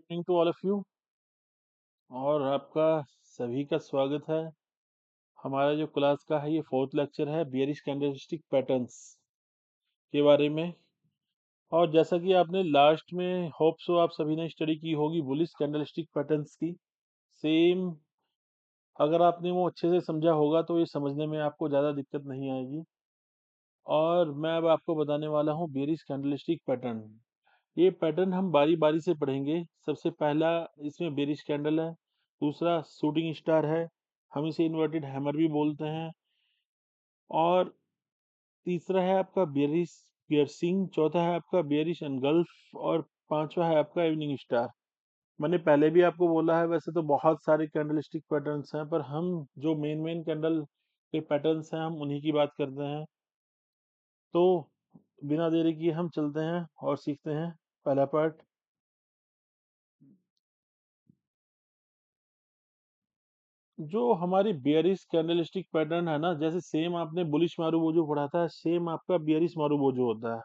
Evening to all of you. और आपका सभी का स्वागत है। हमारा जो क्लास का है ये फोर्थ लेक्चर है बियरिश कैंडलस्टिक पैटर्न्स के बारे में। और जैसा कि आपने लास्ट में होप सो आप सभी ने स्टडी की होगी बुलिश कैंडलस्टिक पैटर्न्स की सेम, अगर आपने वो अच्छे से समझा होगा तो ये समझने में आपको ज़्यादा दिक्कत नहीं आएगी। और मैं अब आपको बताने वाला हूँ बियरिश कैंडलस्टिक पैटर्न। ये पैटर्न हम बारी बारी से पढ़ेंगे। सबसे पहला इसमें बेरिश कैंडल है, दूसरा शूटिंग स्टार है, हम इसे इन्वर्टेड हैमर भी बोलते हैं, और तीसरा है आपका बेरिश पियर्सिंग, चौथा है आपका बेरिश एनगल्फ, और पांचवा है आपका इवनिंग स्टार। मैंने पहले भी आपको बोला है, वैसे तो बहुत सारे कैंडलस्टिक पैटर्न्स हैं, पर हम जो मेन मेन कैंडल के पैटर्न्स हैं हम उन्हीं की बात करते हैं। तो बिना देरी किए हम चलते हैं और सीखते हैं पहला पार्ट। जो हमारी बियरिश कैंडलस्टिक पैटर्न है ना, जैसे सेम आपने बुलिश मारूबोजो पढ़ा था, सेम आपका बियरिश मारूबोजो होता है।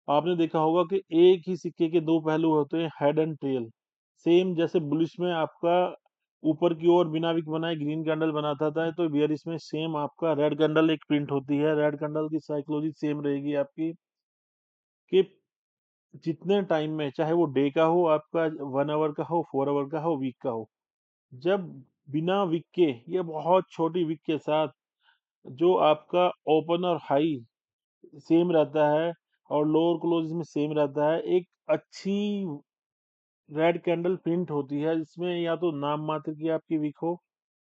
आपने देखा होगा कि एक ही सिक्के के दो पहलू होते हैं, हेड एंड टेल। सेम जैसे बुलिश में आपका ऊपर की ओर बिना विक बनाए ग्रीन कैंडल बनाता था, तो बियरिश में सेम आपका रेड कैंडल एक प्रिंट होती है। रेड कैंडल की साइकोलॉजी सेम रहेगी आपकी कि जितने टाइम में, चाहे वो डे का हो, आपका 1 आवर का हो, 4 आवर का हो, वीक का हो, जब बिना विक के या बहुत छोटी विक के साथ जो आपका ओपन और हाई सेम रहता है और लोअर क्लोज में सेम रहता है, एक अच्छी रेड कैंडल प्रिंट होती है जिसमें या तो नाम मात्र की आपकी विक हो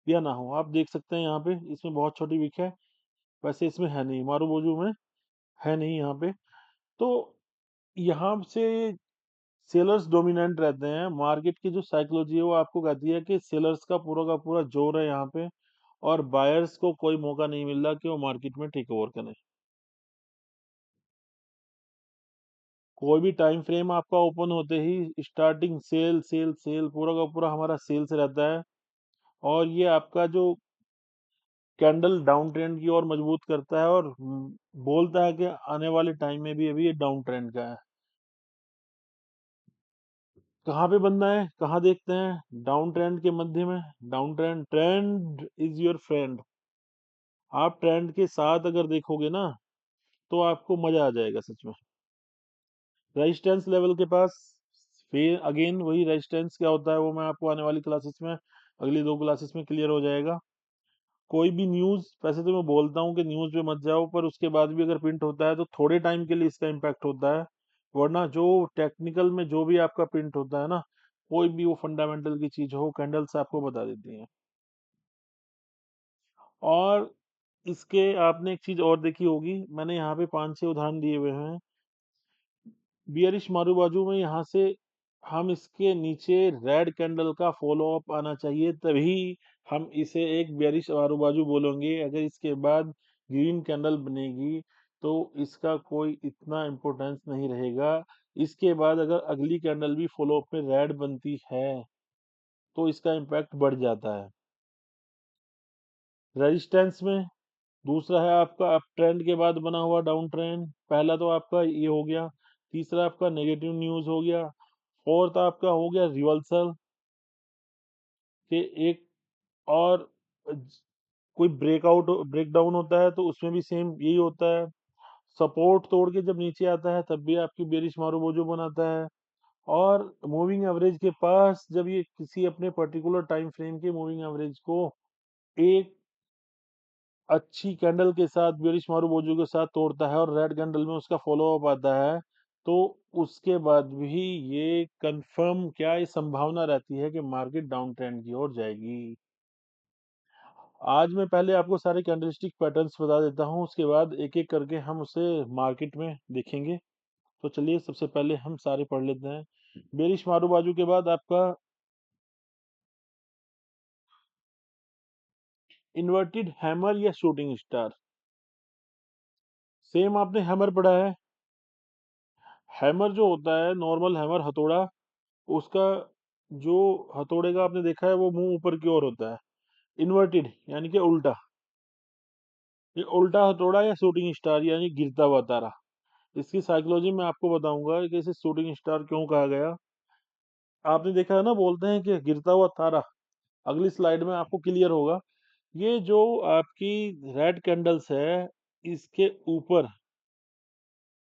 या ना हो। आप देख सकते हैं यहाँ पे इसमें बहुत छोटी विक है, वैसे इसमें है नहीं, मारूबोजू में है नहीं यहाँ पे। तो यहाँ से सेलर्स डोमिनेंट रहते हैं। मार्केट की जो साइकोलॉजी है वो आपको कहती है कि सेलर्स का पूरा जोर है यहाँ पे, और बायर्स को कोई मौका नहीं मिल रहा कि वो मार्केट में टेक ओवर करें। कोई भी टाइम फ्रेम आपका ओपन होते ही स्टार्टिंग सेल सेल सेल पूरा का पूरा हमारा सेल से रहता है, और ये आपका जो कैंडल डाउन ट्रेंड की ओर मजबूत करता है, और बोलता है कि आने वाले टाइम में भी अभी ये डाउन ट्रेंड का है। कहाँ पे बनना है, कहाँ देखते हैं, डाउन ट्रेंड के मध्य में। Down trend, trend is your friend. आप ट्रेंड के साथ अगर देखोगे ना तो आपको मजा आ जाएगा सच में। रेजिस्टेंस लेवल के पास, फिर अगेन वही रेजिस्टेंस क्या होता है वो मैं आपको आने वाली क्लासेस में, अगली दो क्लासेस में क्लियर हो जाएगा। कोई भी न्यूज, वैसे तो मैं बोलता हूँ कि न्यूज पे मत जाओ, पर उसके बाद भी अगर प्रिंट होता है तो थोड़े टाइम के लिए इसका इम्पैक्ट होता है, वरना जो टेक्निकल में जो भी आपका प्रिंट होता है ना, कोई भी वो फंडामेंटल की चीज हो, कैंडल्स आपको बता देती हैं। और इसके आपने एक चीज और देखी होगी, मैंने यहाँ पे 5-6 उदाहरण दिए हुए हैं बियरिश मारूबाजू में। यहाँ से हम इसके नीचे रेड कैंडल का फॉलो अप आना चाहिए, तभी हम इसे एक बियरिश मारूबाजू बोलेंगे। अगर इसके बाद ग्रीन कैंडल बनेगी तो इसका कोई इतना इम्पोर्टेंस नहीं रहेगा। इसके बाद अगर अगली कैंडल भी फॉलो अप में रेड बनती है तो इसका इम्पैक्ट बढ़ जाता है रेजिस्टेंस में। दूसरा है आपका अप ट्रेंड के बाद बना हुआ डाउन ट्रेंड, पहला तो आपका ये हो गया। तीसरा आपका नेगेटिव न्यूज हो गया। फोर्थ आपका हो गया रिवर्सल के एक, और कोई ब्रेकआउट ब्रेकडाउन होता है तो उसमें भी सेम यही होता है। सपोर्ट तोड़ के जब नीचे आता है तब भी आपकी बेरिश मारूबोजो बनाता है। और मूविंग एवरेज के पास जब ये किसी अपने पर्टिकुलर टाइम फ्रेम के मूविंग एवरेज को एक अच्छी कैंडल के साथ बेरिश मारूबोजू के साथ तोड़ता है और रेड कैंडल में उसका फॉलो अप आता है, तो उसके बाद भी ये कंफर्म क्या ये संभावना रहती है कि मार्केट डाउन ट्रेंड की ओर जाएगी। आज मैं पहले आपको सारे कैंडलस्टिक पैटर्न्स बता देता हूँ, उसके बाद एक एक करके हम उसे मार्केट में देखेंगे। तो चलिए सबसे पहले हम सारे पढ़ लेते हैं। बेरिश मारूबाजू के बाद आपका इन्वर्टेड हैमर या शूटिंग स्टार। सेम आपने हैमर पढ़ा है। हैमर जो होता है, नॉर्मल हैमर हथौड़ा, उसका जो हथौड़े का आपने देखा है वो मुंह ऊपर की ओर होता है। इन्वर्टेड यानी कि उल्टा, ये उल्टा हथौड़ा या शूटिंग स्टार यानी गिरता हुआ तारा। इसकी साइकोलॉजी मैं आपको बताऊंगा कि इसे शूटिंग स्टार क्यों कहा गया। आपने देखा है ना, बोलते हैं कि गिरता हुआ तारा, अगली स्लाइड में आपको क्लियर होगा। ये जो आपकी रेड कैंडल्स है, इसके ऊपर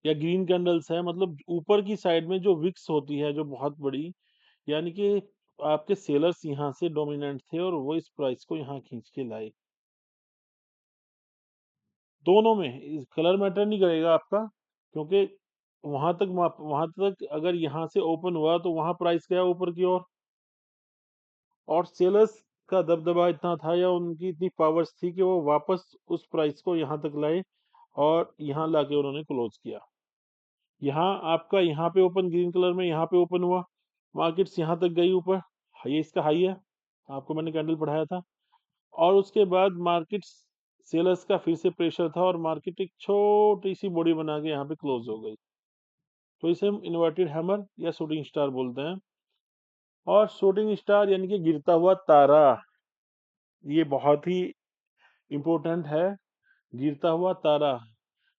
या ग्रीन कैंडल्स है, मतलब ऊपर की साइड में जो विक्स होती है जो बहुत बड़ी, यानी कि आपके सेलर्स यहाँ से डोमिनेंट थे और वो इस प्राइस को यहाँ खींच के लाए। दोनों में कलर मैटर नहीं करेगा आपका, क्योंकि वहां तक अगर यहाँ से ओपन हुआ तो वहां प्राइस गया ऊपर की ओर, और सेलर्स का दबदबा इतना था या उनकी इतनी पावर्स थी कि वो वापस उस प्राइस को यहाँ तक लाए और यहाँ लाके उन्होंने क्लोज किया। यहाँ आपका यहाँ पे ओपन ग्रीन कलर में यहाँ पे ओपन हुआ, मार्केट्स यहाँ तक गई ऊपर, ये इसका हाई है, आपको मैंने कैंडल पढ़ाया था। और उसके बाद मार्केट सेलर्स का फिर से प्रेशर था और मार्केट एक छोटी सी बॉडी बना के यहाँ पे क्लोज हो गई। तो इसे हम इन्वर्टेड हैमर या शूटिंग स्टार बोलते हैं। और शूटिंग स्टार यानी कि गिरता हुआ तारा, ये बहुत ही इम्पोर्टेंट है। गिरता हुआ तारा,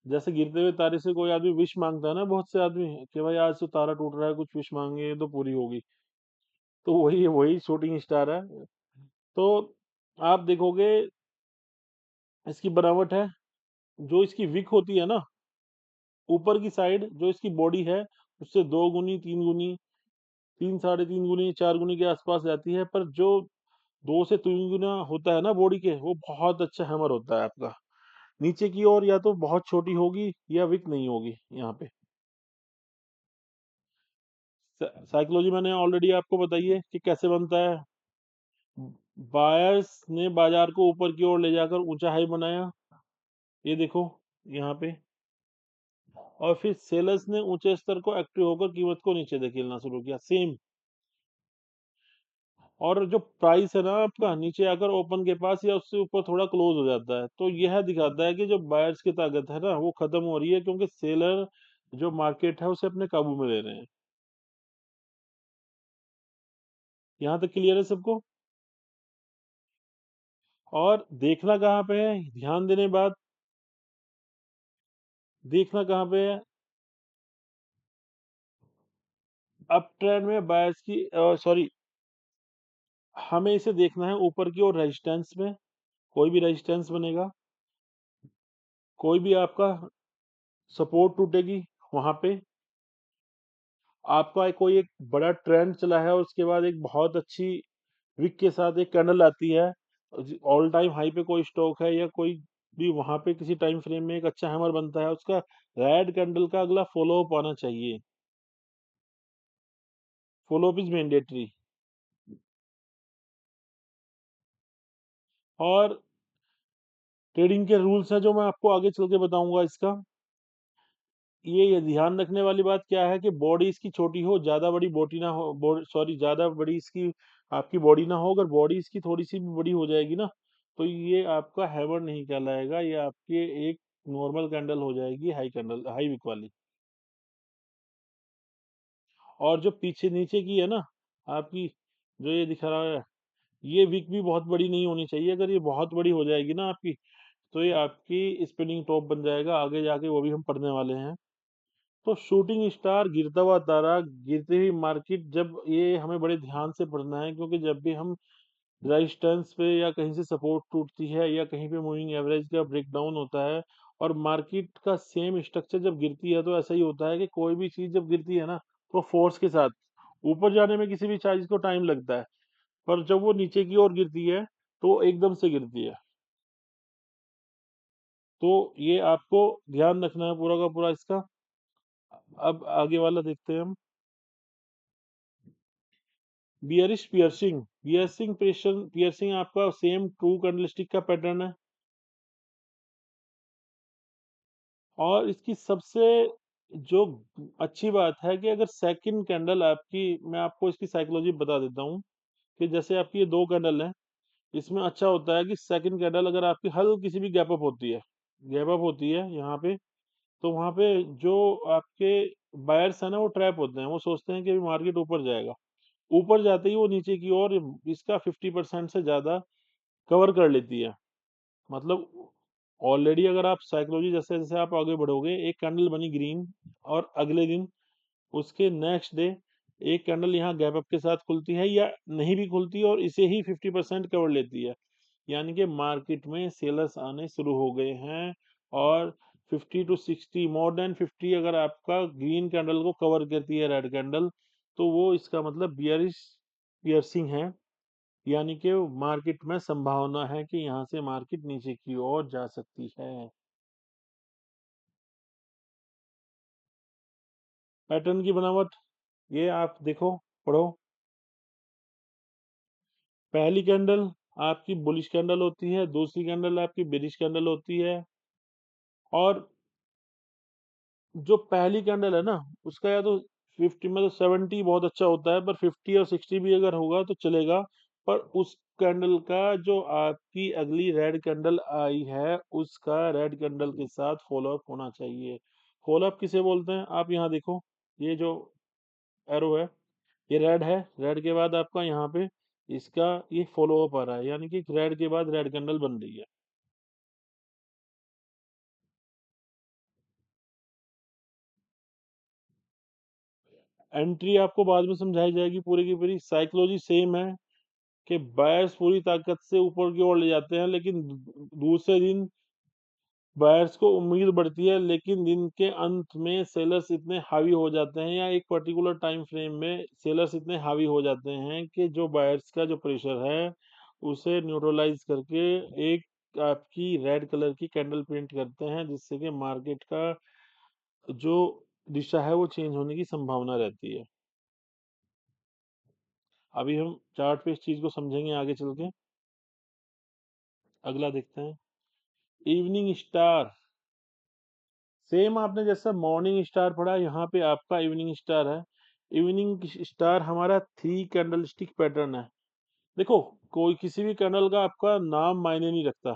जैसे गिरते हुए तारे से कोई आदमी विश मांगता है ना, बहुत से आदमी, कि भाई आज तो तारा टूट रहा है, कुछ विश मांगे तो पूरी होगी। तो वही वही शूटिंग स्टार है। तो आप देखोगे इसकी बनावट है, जो इसकी विक होती है ना, ऊपर की साइड जो इसकी बॉडी है, उससे 2 गुनी 3 गुनी, 3 साढ़े 3 गुनी 4 गुनी के आसपास जाती है। पर जो 2 से 3 गुना होता है ना बॉडी के, वो बहुत अच्छा हैमर होता है आपका। नीचे की ओर या तो बहुत छोटी होगी या विक नहीं होगी यहाँ पे। साइकोलॉजी मैंने ऑलरेडी आपको बताई है कि कैसे बनता है। बायर्स ने बाजार को ऊपर की ओर ले जाकर ऊंचा हाई बनाया, ये देखो यहाँ पे, और फिर सेलर्स ने ऊंचे स्तर को एक्टिव होकर कीमत को नीचे धकेलना शुरू किया, सेम। और जो प्राइस है ना आपका, नीचे आकर ओपन के पास या उससे ऊपर थोड़ा क्लोज हो जाता है, तो यह दिखाता है कि जो बायर्स की ताकत है ना वो खत्म हो रही है, क्योंकि सेलर जो मार्केट है उसे अपने काबू में ले रहे हैं। यहाँ तक क्लियर है सबको? और देखना कहाँ पे है, ध्यान देने बाद देखना कहाँ पे है, अप ट्रेंड में बायर्स की, सॉरी, हमें इसे देखना है ऊपर की ओर रेजिस्टेंस में। कोई भी रेजिस्टेंस बनेगा, कोई भी आपका सपोर्ट टूटेगी, वहां पे आपका कोई एक बड़ा ट्रेंड चला है और उसके बाद एक बहुत अच्छी विक के साथ एक कैंडल आती है, ऑल टाइम हाई पे कोई स्टॉक है या कोई भी, वहां पे किसी टाइम फ्रेम में एक अच्छा हैमर बनता है, उसका रेड कैंडल का अगला फॉलो अप आना चाहिए। Follow up is mandatory. और ट्रेडिंग के रूल्स हैं जो मैं आपको आगे चल के बताऊंगा इसका। ये ध्यान रखने वाली बात क्या है कि बॉडी इसकी छोटी हो, ज्यादा बड़ी बॉडी ना हो, सॉरी, ज्यादा बड़ी इसकी आपकी बॉडी ना हो। अगर बॉडी इसकी थोड़ी सी भी बड़ी हो जाएगी ना, तो ये आपका हैमर नहीं कहलाएगा, ये आपके एक नॉर्मल कैंडल हो जाएगी, हाई कैंडल, हाई विक वाली। और जो पीछे नीचे की है ना आपकी, जो ये दिखा रहा है, ये विक भी बहुत बड़ी नहीं होनी चाहिए। अगर ये बहुत बड़ी हो जाएगी ना आपकी, तो ये आपकी स्पिनिंग टॉप बन जाएगा, आगे जाके वो भी हम पढ़ने वाले हैं। तो शूटिंग स्टार, गिरता हुआ तारा, गिरती हुई मार्केट, जब ये हमें बड़े ध्यान से पढ़ना है, क्योंकि जब भी हम रेजिस्टेंस पे या कहीं से सपोर्ट टूटती है या कहीं पे मूविंग एवरेज का ब्रेकडाउन होता है और मार्केट का सेम स्ट्रक्चर जब गिरती है, तो ऐसा ही होता है कि कोई भी चीज जब गिरती है ना, तो फोर्स के साथ ऊपर जाने में किसी भी चीज को टाइम लगता है, पर जब वो नीचे की ओर गिरती है तो एकदम से गिरती है। तो ये आपको ध्यान रखना है पूरा का पूरा इसका। अब आगे वाला देखते हैं हम। बियरिश पियर्सिंग, पियर्सिंग आपका सेम ट्रू कैंडलस्टिक का पैटर्न है। और इसकी सबसे जो अच्छी बात है कि अगर सेकंड कैंडल आपकी, मैं आपको इसकी साइकोलॉजी बता देता हूँ, कि जैसे आपकी ये 2 कैंडल है, इसमें अच्छा होता है कि सेकंड कैंडल अगर आपकी हल्की सी भी गैप अप होती है, यहाँ पे, तो वहां पे जो आपके बायर्स है ना वो ट्रैप होते हैं, वो सोचते हैं कि अभी मार्केट ऊपर जाएगा। ऊपर जाते ही वो नीचे की ओर इसका 50% से ज्यादा कवर कर लेती है। मतलब ऑलरेडी अगर आप साइकोलॉजी, जैसे जैसे आप आगे बढ़ोगे, एक कैंडल बनी ग्रीन और अगले दिन, उसके नेक्स्ट डे एक कैंडल यहाँ गैप अप के साथ खुलती है या नहीं भी खुलती है और इसे ही 50% कवर लेती है, यानी कि मार्केट में सेलर्स आने शुरू हो गए हैं। और 50 टू 60, मोर देन 50 अगर आपका ग्रीन कैंडल को कवर करती है रेड कैंडल, तो वो इसका मतलब बियरिश पियर्सिंग है, यानी कि मार्केट में संभावना है कि यहाँ से मार्केट नीचे की ओर जा सकती है। पैटर्न की बनावट ये आप देखो, पढ़ो। पहली कैंडल आपकी बुलिश कैंडल होती है, दूसरी कैंडल आपकी बेरिश कैंडल होती है। और जो पहली कैंडल है ना, उसका या तो 50 मतलब 70 बहुत अच्छा होता है, पर 50 और 60 भी अगर होगा तो चलेगा। पर उस कैंडल का जो आपकी अगली रेड कैंडल आई है, उसका रेड कैंडल के साथ फॉलो अप होना चाहिए। फॉलो अप किसे बोलते हैं, आप यहाँ देखो, ये जो एरो है, ये रेड है, रेड के बाद आपका यहाँ पे इसका ये फॉलो अप आ रहा है, यानी कि रेड के बाद रेड कैंडल बन रही है। एंट्री आपको बाद में समझाई जाएगी, पूरी की पूरी साइकोलॉजी सेम है कि बायर्स पूरी ताकत से ऊपर की ओर ले जाते हैं, लेकिन दूसरे दिन बायर्स को उम्मीद बढ़ती है, लेकिन दिन के अंत में सेलर्स इतने हावी हो जाते हैं, या एक पर्टिकुलर टाइम फ्रेम में सेलर्स इतने हावी हो जाते हैं कि जो बायर्स का जो प्रेशर है उसे न्यूट्रलाइज करके एक आपकी रेड कलर की कैंडल प्रिंट करते हैं, जिससे कि मार्केट का जो दिशा है वो चेंज होने की संभावना रहती है। अभी हम चार्ट पे इस चीज को समझेंगे आगे चल के। अगला देखते हैं, इवनिंग स्टार। सेम आपने जैसा मॉर्निंग स्टार पढ़ा, यहाँ पे आपका इवनिंग स्टार है। इवनिंग स्टार हमारा 3 कैंडलस्टिक पैटर्न है। देखो, कोई किसी भी कैंडल का आपका नाम मायने नहीं रखता,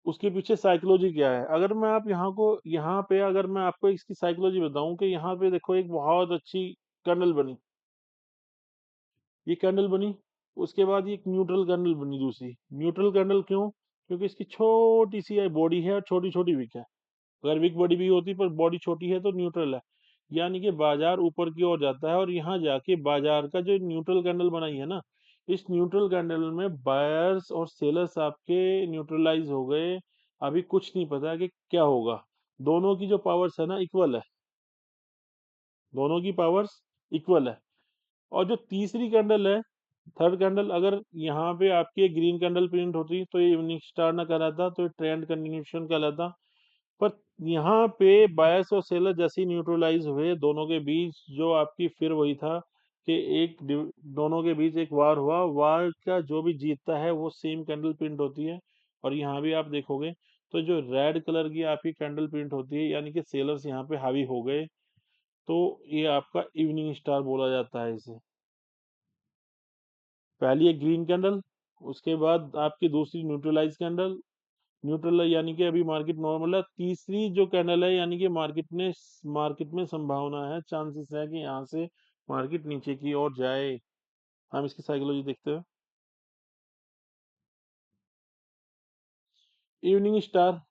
उसके पीछे साइकोलॉजी क्या है। अगर मैं आप यहाँ पे अगर मैं आपको इसकी साइकोलॉजी बताऊं कि यहाँ पे देखो एक बहुत अच्छी कैंडल बनी, ये कैंडल बनी, उसके बाद ये एक न्यूट्रल कैंडल बनी दूसरी। न्यूट्रल कैंडल क्यों? क्योंकि इसकी छोटी सी बॉडी है और छोटी छोटी विक है। अगर विक बड़ी भी होती पर बॉडी छोटी है तो न्यूट्रल है, यानी कि बाजार ऊपर की ओर जाता है। और यहाँ जाके बाजार का जो न्यूट्रल कैंडल बनाई है ना, इस न्यूट्रल कैंडल में बायर्स और सेलर्स आपके न्यूट्रलाइज हो गए। अभी कुछ नहीं पता कि क्या होगा। दोनों की जो पावर्स है ना इक्वल है, दोनों की पावर्स इक्वल है। और जो तीसरी कैंडल है, थर्ड कैंडल, अगर यहाँ पे आपकी एक ग्रीन कैंडल प्रिंट होती तो ये इवनिंग स्टार ना कहलाता, तो ये ट्रेंड कंटिन्यूशन कहलाता। पर यहाँ पे बायर्स और सेलर जैसे ही न्यूट्रलाइज हुए, दोनों के बीच जो आपकी फिर वही था कि दोनों के बीच एक वार हुआ। वार का जो भी जीतता है वो सेम कैंडल प्रिंट होती है। और यहाँ भी आप देखोगे तो जो रेड कलर की आपकी कैंडल प्रिंट होती है, यानी कि सेलर्स यहाँ पे हावी हो गए, तो ये आपका इवनिंग स्टार बोला जाता है इसे। पहली एक ग्रीन कैंडल, उसके बाद आपकी दूसरी न्यूट्रलाइज कैंडल, न्यूट्रल है यानी कि अभी मार्केट नॉर्मल है। तीसरी जो कैंडल है, यानी कि मार्केट में संभावना है, चांसेस है कि यहाँ से मार्केट नीचे की ओर जाए। हम इसकी साइकोलॉजी देखते हैं। इवनिंग स्टार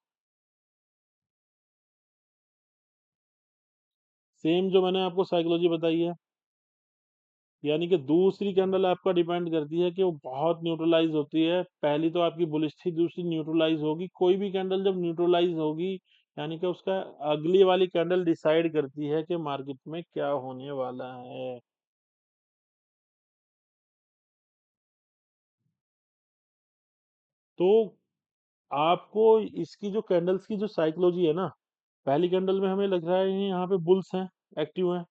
सेम जो मैंने आपको साइकोलॉजी बताई है, यानी कि दूसरी कैंडल आपका डिपेंड करती है कि वो बहुत न्यूट्रलाइज होती है। पहली तो आपकी बुलिश थी, दूसरी न्यूट्रलाइज होगी। कोई भी कैंडल जब न्यूट्रलाइज होगी, यानी कि उसका अगली वाली कैंडल डिसाइड करती है कि मार्केट में क्या होने वाला है। तो आपको इसकी जो कैंडल्स की जो साइकोलॉजी है ना, पहली कैंडल में हमें लग रहा है यहाँ पे बुल्स हैं, एक्टिव हैं।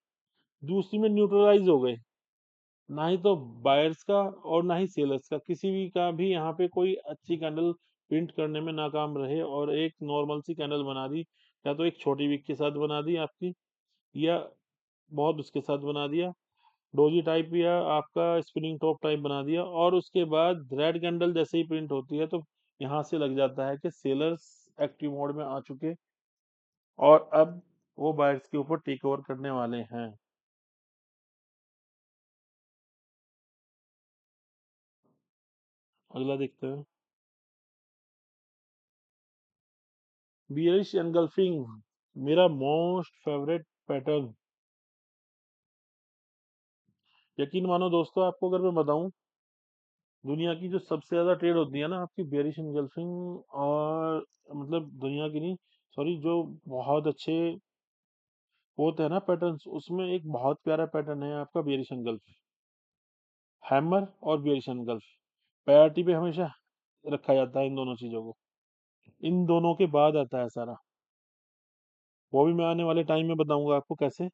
दूसरी में न्यूट्रलाइज हो गए, ना ही तो बायर्स का और ना ही सेलर्स का, किसी भी का भी यहाँ पे कोई अच्छी कैंडल प्रिंट करने में नाकाम रहे और एक नॉर्मल सी कैंडल बना दी। या तो एक छोटी विक के साथ बना दी आपकी, या बहुत उसके साथ बना दिया, डोजी टाइप, या आपका स्पिनिंग टॉप टाइप बना दिया। और उसके बाद रेड कैंडल जैसे ही प्रिंट होती है, तो यहाँ से लग जाता है कि सेलर्स एक्टिव मोड में आ चुके और अब वो बायर्स के ऊपर टेक ओवर करने वाले हैं। अगला देखते हैं, बियरिश एनगल्फिंग, मेरा मोस्ट फेवरेट पैटर्न। यकीन मानो दोस्तों, आपको अगर मैं बताऊं, दुनिया की जो सबसे ज्यादा ट्रेड होती है ना आपकी बेरिश एंगल्फिंग, और मतलब दुनिया की नहीं, सॉरी, जो बहुत अच्छे होते हैं ना पैटर्न्स, उसमें एक बहुत प्यारा पैटर्न है आपका बेरिश एंगल्फ, हैमर और बेरिश एंगल्फ। प्रायोरिटी पे हमेशा रखा जाता है इन दोनों चीजों को, इन दोनों के बाद आता है सारा। वो भी मैं आने वाले टाइम में बताऊंगा आपको कैसे।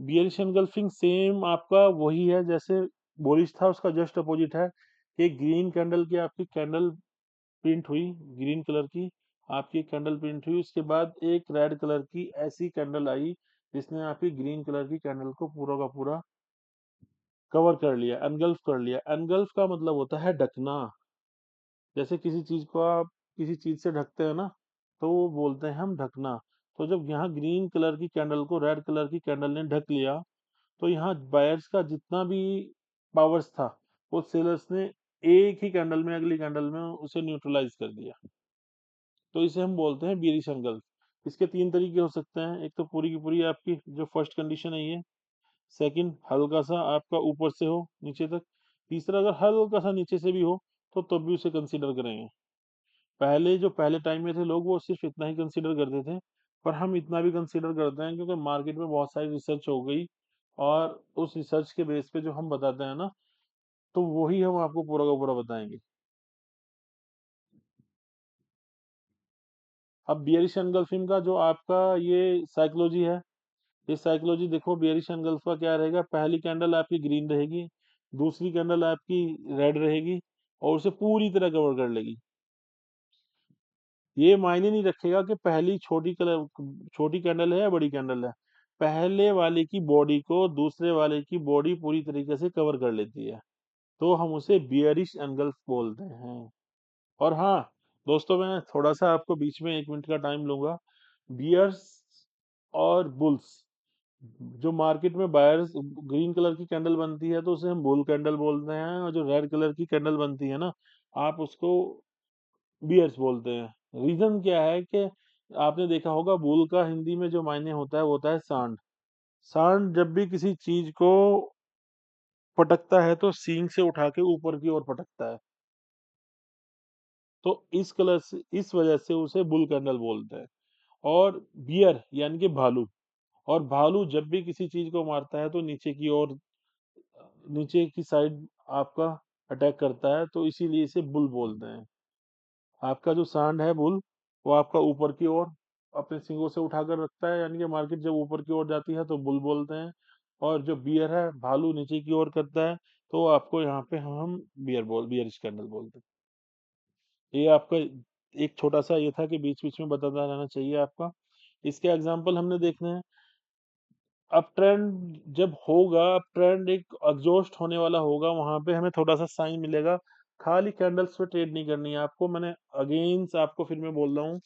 बियरिश एनगल्फिंग सेम आपका वही है जैसे बोरिश था, उसका जस्ट अपोजिट है कि ग्रीन कैंडल की आपकी कैंडल प्रिंट हुई, ग्रीन कलर की आपकी कैंडल प्रिंट हुई, उसके बाद एक रेड कलर की ऐसी कैंडल आई जिसने आपकी ग्रीन कलर की कैंडल को पूरा का पूरा कवर कर लिया, एनगल्फ कर लिया। एनगल्फ का मतलब होता है ढकना। जैसे किसी चीज को आप किसी चीज से ढकते हैं ना, तो वो बोलते हैं हम ढकना। तो जब यहाँ ग्रीन कलर की कैंडल को रेड कलर की कैंडल ने ढक लिया, तो यहाँ बायर्स का जितना भी पावर्स था, वो सेलर्स ने एक ही कैंडल में, अगली कैंडल में उसे न्यूट्रलाइज कर दिया। तो इसे हम बोलते हैं बियरिश एंगल्फ। इसके तीन तरीके हो सकते हैं, एक तो पूरी की पूरी आपकी जो फर्स्ट कंडीशन है ये, सेकंड हल्का सा आपका ऊपर से हो नीचे तक, तीसरा अगर हल्का सा नीचे से भी हो तो तब भी उसे कंसीडर करेंगे। पहले जो पहले टाइम में थे लोग, वो सिर्फ इतना ही कंसीडर करते थे, पर हम इतना भी कंसीडर करते हैं क्योंकि मार्केट में बहुत सारी रिसर्च हो गई, और उस रिसर्च के बेस पे जो हम बताते हैं ना, तो वही हम आपको पूरा का पूरा बताएंगे। अब बियरिश एनगल्फिंग का जो आपका ये साइकोलॉजी है, ये साइकोलॉजी देखो, बियरिश एनगल्फ का क्या रहेगा, पहली कैंडल आपकी ग्रीन रहेगी, दूसरी कैंडल आपकी रेड रहेगी, और उसे पूरी तरह कवर कर लेगी। ये मायने नहीं रखेगा कि पहली छोटी कलर छोटी कैंडल है या बड़ी कैंडल है, पहले वाले की बॉडी को दूसरे वाले की बॉडी पूरी तरीके से कवर कर लेती है, तो हम उसे बियरिश एनगल्फ बोलते हैं। और हाँ दोस्तों, मैं थोड़ा सा आपको बीच में 1 मिनट का टाइम लूंगा। बियर्स और बुल्स, जो मार्केट में बायर्स ग्रीन कलर की कैंडल बनती है तो उसे हम बुल कैंडल बोलते हैं, और जो रेड कलर की कैंडल बनती है ना, आप उसको बियर्स बोलते हैं। रीजन क्या है कि आपने देखा होगा, बुल का हिंदी में जो मायने होता है वो होता है सांड। सांड जब भी किसी चीज को पटकता है तो सींग से उठा के ऊपर की ओर पटकता है, तो इस कलर से, इस वजह से उसे बुल कैंडल बोलते हैं। और बियर यानी कि भालू, और भालू जब भी किसी चीज को मारता है तो नीचे की ओर, नीचे की साइड आपका अटैक करता है, तो इसीलिए इसे बुल बोलते हैं। आपका जो सांड है बुल, वो आपका ऊपर की ओर अपने सींगों से उठाकर रखता है, यानी कि मार्केट जब ऊपर की ओर जाती है तो बुल बोलते हैं। और जो बियर है, भालू नीचे की ओर करता है, तो आपको यहाँ पे हम बियर स्कैंडल बोलते हैं। ये आपका एक छोटा सा ये था कि बीच बीच में बताता रहना चाहिए आपका। इसके एग्जाम्पल हमने देखने हैं। अब ट्रेंड जब होगा, अब ट्रेंड एक एग्जॉस्ट होने वाला होगा, वहां पे हमें थोड़ा सा साइन मिलेगा। खाली कैंडल्स पे ट्रेड नहीं करनी है आपको, मैंने अगेंस्ट आपको फिर मैं बोल रहा हूँ,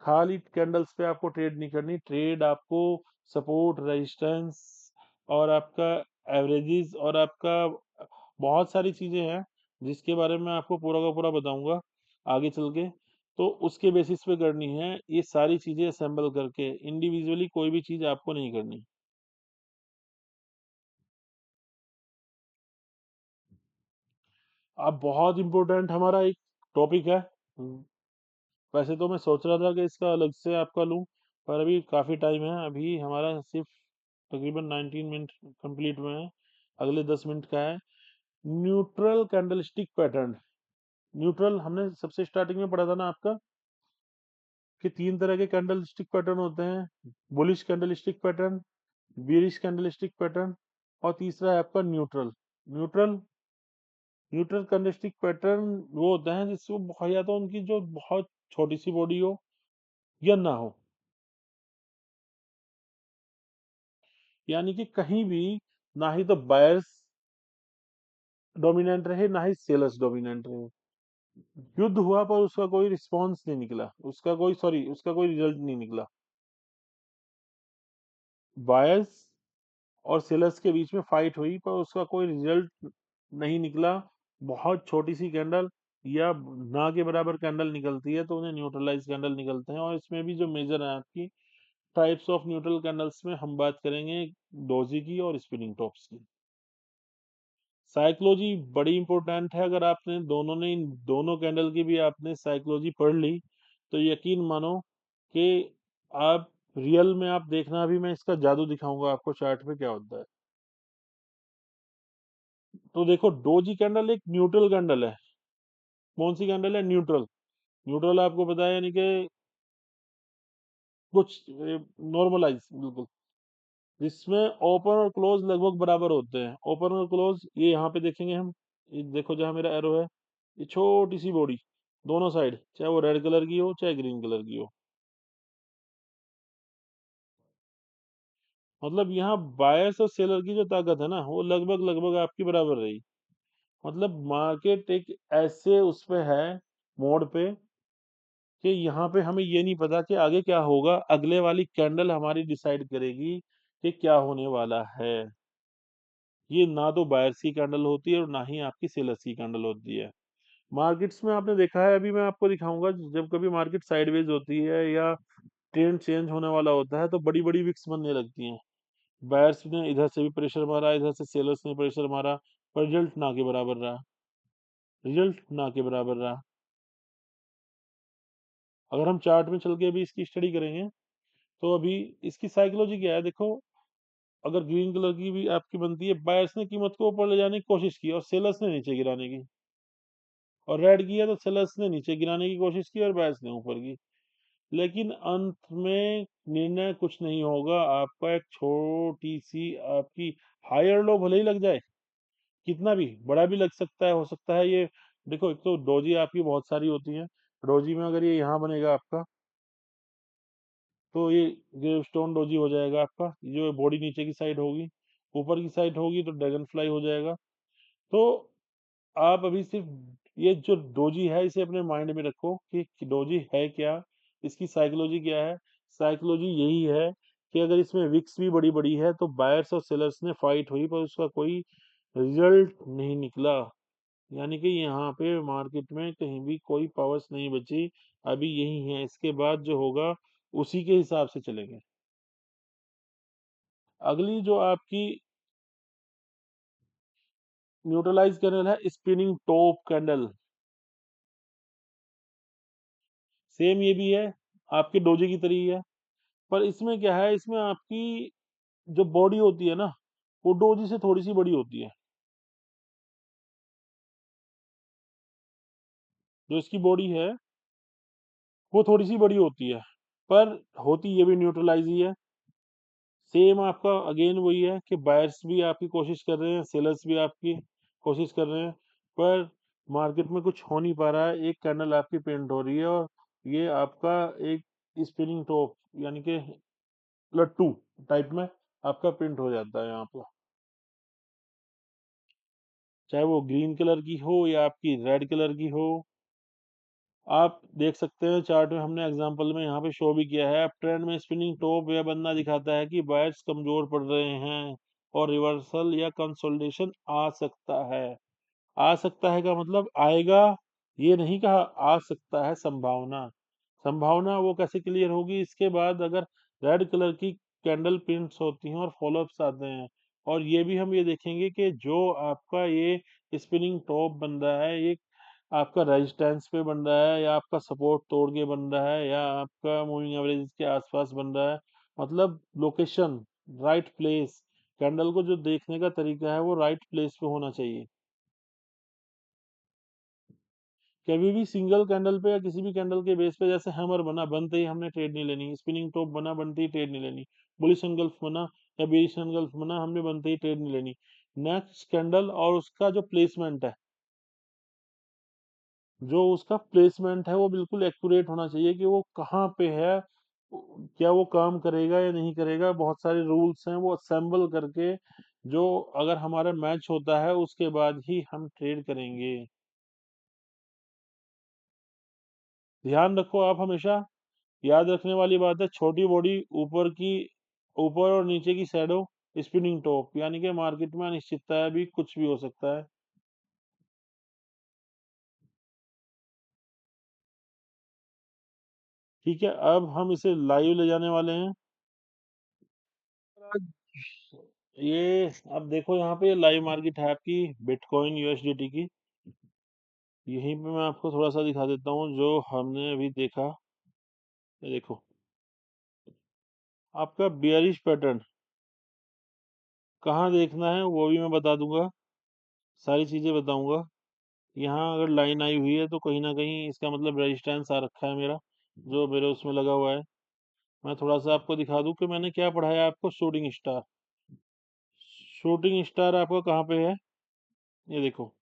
खाली कैंडल्स पे आपको ट्रेड नहीं करनी। ट्रेड आपको सपोर्ट, रेजिस्टेंस, और आपका एवरेजेस, और आपका बहुत सारी चीजें हैं जिसके बारे में आपको पूरा का पूरा बताऊंगा आगे चल के। तो उसके बेसिस पे करनी है ये सारी चीजें असेंबल करके, इंडिविजुअली कोई भी चीज आपको नहीं करनी। अब बहुत इम्पोर्टेंट हमारा एक टॉपिक है। वैसे तो मैं सोच रहा था कि इसका अलग से आपका लूं, पर अभी काफी टाइम है, अभी हमारा सिर्फ तकरीबन 19 मिनट कंप्लीट हुए हैं, अगले 10 मिनट का है। Neutral candlestick pattern. न्यूट्रल हमने सबसे स्टार्टिंग में पढ़ा था ना आपका, कि तीन तरह के कैंडलस्टिक पैटर्न होते हैं, bullish candlestick pattern, bearish candlestick pattern, और तीसरा है आपका neutral. Neutral neutral candlestick pattern वो होते हैं जिससे वो या तो उनकी जो बहुत छोटी सी बॉडी हो या ना हो, यानी कि कहीं भी ना ही तो बायर्स डोमिनेंट रहे ना ही सेलर्स डोमिनेंट रहे। युद्ध हुआ पर उसका कोई रिस्पॉन्स नहीं निकला, उसका कोई रिजल्ट नहीं निकला। बायर्स और सेलर्स के बीच में फाइट हुई पर उसका कोई रिजल्ट नहीं निकला। बहुत छोटी सी कैंडल या ना के बराबर कैंडल निकलती है तो उन्हें न्यूट्रलाइज कैंडल निकलते हैं। और इसमें भी जो मेजर है आपकी टाइप्स ऑफ न्यूट्रल कैंडल्स में हम बात करेंगे डोजी की और स्पिनिंग टॉप्स की। साइकोलॉजी बड़ी इंपॉर्टेंट है। अगर आपने दोनों ने इन दोनों कैंडल की भी आपने साइकोलॉजी पढ़ ली तो यकीन मानो कि आप रियल में आप देखना, अभी मैं इसका जादू दिखाऊंगा आपको चार्ट पे क्या होता है। तो देखो, डोजी कैंडल एक न्यूट्रल कैंडल है। कौन सी कैंडल है? न्यूट्रल। न्यूट्रल आपको पता है, यानी कि कुछ नॉर्मलाइज बिल्कुल, जिसमें ओपन और क्लोज लगभग बराबर होते हैं। ओपन और क्लोज ये यहाँ पे देखेंगे हम, ये देखो जहाँ मेरा एरो है, ये छोटी सी बॉडी दोनों साइड, चाहे वो रेड कलर की हो चाहे ग्रीन कलर की हो, मतलब यहाँ बायर्स और सेलर की जो ताकत है ना, वो लगभग लगभग आपकी बराबर रही। मतलब मार्केट एक ऐसे उस पे है, मोड पे, कि यहाँ पे हमें ये नहीं पता कि आगे क्या होगा। अगले वाली कैंडल हमारी डिसाइड करेगी कि क्या होने वाला है। ये ना तो बायर्स की कैंडल होती है और ना ही आपकी सेलर्स की कैंडल होती है। मार्केट्स में आपने देखा है, अभी मैं आपको दिखाऊंगा, जब कभी मार्केट साइडवेज होती है या ट्रेंड चेंज होने वाला होता है तो बड़ी बड़ी विक्स बनने लगती हैं। बायर्स ने इधर से भी प्रेशर मारा, इधर से सेलर्स ने प्रेशर मारा, पर रिजल्ट ना के बराबर रहा। रिजल्ट ना के बराबर रहा। अगर हम चार्ट में चल के अभी इसकी स्टडी करेंगे तो अभी इसकी साइकोलॉजी क्या है देखो। अगर ग्रीन कलर की भी आपकी बनती है, बायर्स ने कीमत को ऊपर ले जाने की कोशिश की और सेलर्स ने नीचे गिराने की, और रेड की है तो सेलर्स ने नीचे गिराने की कोशिश की और बायर्स ने ऊपर की। लेकिन अंत में निर्णय कुछ नहीं होगा, आपका एक छोटी सी आपकी हायर लो भले ही लग जाए, कितना भी बड़ा भी लग सकता है, हो सकता है ये। देखो, एक तो डोजी आपकी बहुत सारी होती है। डोजी में अगर ये यहाँ बनेगा आपका, तो ये ग्रेवस्टोन डोजी हो जाएगा आपका। जो बॉडी नीचे की साइड होगी, ऊपर की साइड होगी तो ड्रैगन फ्लाई हो जाएगा। तो आप अभी सिर्फ ये जो डोजी है इसे अपने माइंड में रखो कि डोजी है क्या, इसकी साइकोलॉजी क्या है। साइकोलॉजी यही है कि अगर इसमें विक्स भी बड़ी बड़ी है तो बायर्स और सेलर्स ने फाइट हुई पर उसका कोई रिजल्ट नहीं निकला। यानी कि यहाँ पे मार्केट में कहीं भी कोई पावर्स नहीं बची। अभी यही है, इसके बाद जो होगा उसी के हिसाब से चलेंगे। अगली जो आपकी न्यूट्रलाइज कैंडल है, स्पिनिंग टॉप कैंडल। सेम ये भी है, आपके डोजे की तरह ही है। पर इसमें क्या है, इसमें आपकी जो बॉडी होती है ना, वो डोजी से थोड़ी सी बड़ी होती है। जो इसकी बॉडी है वो थोड़ी सी बड़ी होती है, पर होती ये भी न्यूट्रलाइज ही है। सेम आपका अगेन वही है कि बायर्स भी आपकी कोशिश कर रहे हैं, सेलर्स भी आपकी कोशिश कर रहे हैं, पर मार्केट में कुछ हो नहीं पा रहा है। एक कैंडल आपकी प्रिंट हो रही है और ये आपका एक स्पिनिंग टॉप, यानी कि लट्टू टाइप में आपका प्रिंट हो जाता है यहाँ पर। चाहे वो ग्रीन कलर की हो या आपकी रेड कलर की हो। आप देख सकते हैं चार्ट में, हमने एग्जांपल में यहाँ पे शो भी किया है। अब ट्रेंड में स्पिनिंग टॉप या बनना दिखाता है कि बायर्स कमजोर पड़ रहे हैं और रिवर्सल या कंसोलिडेशन आ सकता है। आ सकता है का मतलब आएगा ये नहीं कहा, आ सकता है, संभावना। संभावना वो कैसे क्लियर होगी? इसके बाद अगर रेड कलर की कैंडल प्रिंट्स होती हैं और फॉलोअप्स आते हैं, और ये भी हम ये देखेंगे कि जो आपका ये स्पिनिंग टॉप बन रहा है, ये आपका रेजिस्टेंस पे बन रहा है या आपका सपोर्ट तोड़ के बन रहा है या आपका मूविंग एवरेज के आसपास बन रहा है, मतलब लोकेशन, राइट प्लेस, कैंडल को जो देखने का तरीका है वो राइट प्लेस पे होना चाहिए। कभी भी सिंगल कैंडल पे या किसी भी कैंडल के बेस पे, जैसे हैमर बना, बनते ही हमने ट्रेड नहीं लेनी। स्पिनिंग टॉप बना, बनते ही ट्रेड नहीं लेनी। बुलिश एंगल्फ बना या बेरिश एंगल्फ बना, हमने बनते ही ट्रेड नहीं लेनी। नेक्स्ट कैंडल और उसका जो प्लेसमेंट है, जो उसका प्लेसमेंट है वो बिल्कुल एक्यूरेट होना चाहिए कि वो कहाँ पे है, क्या वो काम करेगा या नहीं करेगा। बहुत सारे रूल्स हैं, वो असेंबल करके जो अगर हमारा मैच होता है उसके बाद ही हम ट्रेड करेंगे। ध्यान रखो आप हमेशा, याद रखने वाली बात है, छोटी बॉडी, ऊपर की, ऊपर और नीचे की शैडो, स्पिनिंग टॉप, यानी कि मार्केट में अनिश्चितता है, भी कुछ भी हो सकता है। ठीक है, अब हम इसे लाइव ले जाने वाले हैं। ये अब देखो यहाँ पे लाइव मार्केट है आपकी बिटकॉइन यूएसडीटी की। यहीं पे मैं आपको थोड़ा सा दिखा देता हूँ जो हमने अभी देखा। ये देखो आपका बियरिश पैटर्न कहाँ देखना है वो भी मैं बता दूंगा, सारी चीजें बताऊंगा। यहाँ अगर लाइन आई हुई है तो कहीं ना कहीं इसका मतलब रेजिस्टेंस आ रखा है मेरा, जो मेरे उसमें लगा हुआ है। मैं थोड़ा सा आपको दिखा दूं कि मैंने क्या पढ़ाया आपको। शूटिंग स्टार, शूटिंग स्टार आपका कहाँ पे है, ये देखो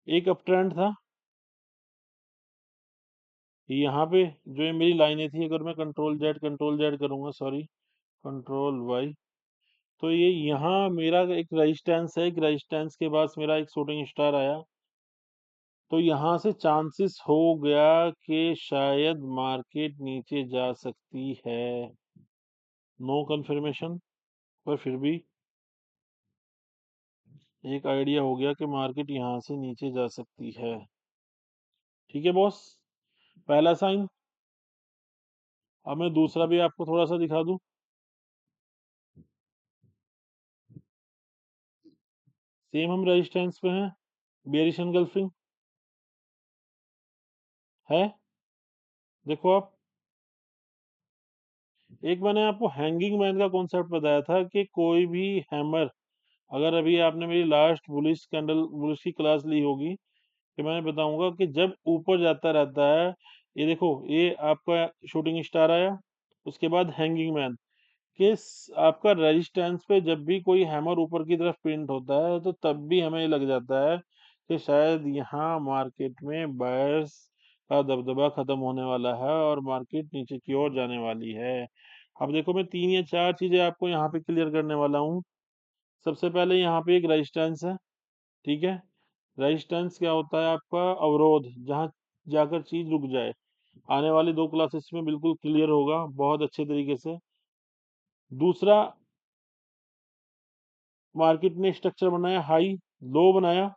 एक अप ट्रेंड था यहाँ पे। जो ये मेरी लाइनें थी, अगर मैं कंट्रोल जेड करूंगा, सॉरी कंट्रोल वाई, तो ये यहाँ मेरा एक रेजिस्टेंस है। एक रेजिस्टेंस के बाद मेरा एक शूटिंग स्टार आया, तो यहाँ से चांसेस हो गया कि शायद मार्केट नीचे जा सकती है। नो कंफर्मेशन, पर फिर भी एक आइडिया हो गया कि मार्केट यहाँ से नीचे जा सकती है। ठीक है बॉस, पहला साइन। अब मैं दूसरा भी आपको थोड़ा सा दिखा दूं। सेम हम रेजिस्टेंस पे हैं, बेरिश एनगल्फिंग है। देखो आप, एक मैंने आपको हैंगिंग मैन का कॉन्सेप्ट बताया था कि कोई भी हैमर, अगर अभी आपने मेरी लास्ट बुलिश कैंडल बुलिश की क्लास ली होगी, कि मैंने बताऊंगा कि जब ऊपर जाता रहता है, ये देखो ये आपका शूटिंग स्टार आया, उसके बाद हैंगिंग मैन, कि आपका रेजिस्टेंस पे जब भी कोई हैमर ऊपर की तरफ प्रिंट होता है तो तब भी हमें ये लग जाता है कि शायद यहाँ मार्केट में बायर्स का दबदबा खत्म होने वाला है और मार्केट नीचे की ओर जाने वाली है। अब देखो मैं 3 या 4 चीजें आपको यहाँ पे क्लियर करने वाला हूँ। सबसे पहले यहाँ पे एक रेजिस्टेंस है, ठीक है। रेजिस्टेंस क्या होता है आपका, अवरोध, जहाँ जाकर चीज रुक जाए। आने वाली 2 क्लासेस में बिल्कुल क्लियर होगा बहुत अच्छे तरीके से। दूसरा, मार्केट ने स्ट्रक्चर बनाया, हाई लो बनाया।